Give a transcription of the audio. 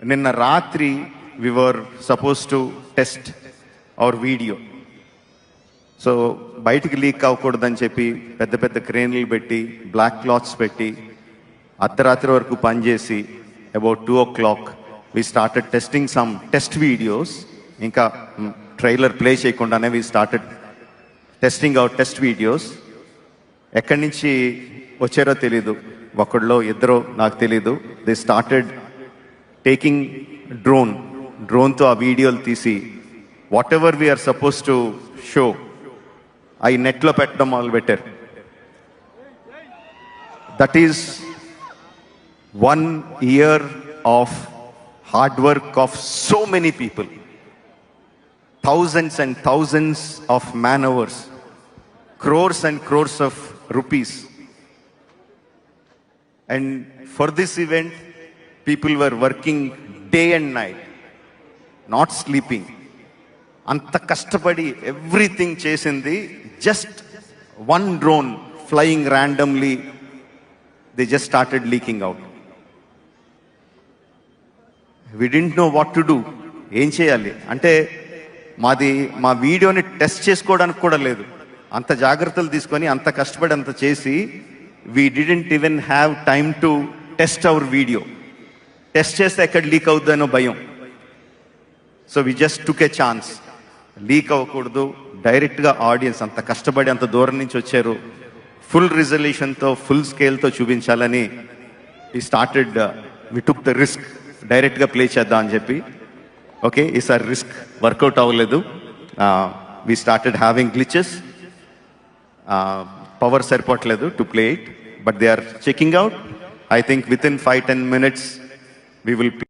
నిన్న రాత్రి we were supposed to test our video. So బయటికి లీక్ అవ్వకూడదని చెప్పి పెద్ద పెద్ద క్రేన్లు పెట్టి బ్లాక్ క్లాత్స్ పెట్టి అర్ధరాత్రి వరకు పనిచేసి about 2 o'clock we started testing some test videos. ఇంకా ట్రైలర్ ప్లే చేయకుండానే we started testing our test videos. ఎక్కడి నుంచి వచ్చారో తెలీదు, ఒకళ్ళో ఇద్దరో నాకు తెలీదు. దే స్టార్టెడ్ టేకింగ్ డ్రోన్తో ఆ వీడియోలు తీసి whatever we are suppose to show అవి నెట్లో పెట్టడం మొదలుపెట్టారు. That is 1 year of hard work of so many people, thousands and thousands of man hours, crores and crores of rupees. And for this event, people were working day and night, not sleeping. అంత కష్టపడి everything చేసింది just 1 drone flying randomly. They just started leaking out. We didn't know what to do. ఏం చేయాలి అంటే మా వీడియోని test చేసుకోవడానికి కూడా లేదు. అంత జాగ్రత్తలు తీసుకొని అంత కష్టపడి అంత చేసి we didn't even have time to test our video. Test చేస్తే ఎక్కడ లీక్ అవుతుందనో భయం. So we just took a chance. Leak అవ్వకూడదు, డైరెక్ట్గా ఆడియన్స్ అంత కష్టపడి అంత దూరం నుంచి వచ్చారు, ఫుల్ రిజల్యూషన్తో ఫుల్ స్కేల్తో చూపించాలని వి టుక్ ద రిస్క్. డైరెక్ట్గా ప్లే చేద్దాం అని చెప్పి. ఓకే, ఈసారి రిస్క్ వర్కౌట్ అవ్వలేదు. We started having glitches. Power సరిపోవట్లేదు to play it, but they are checking out. I think within 5-10 minutes we will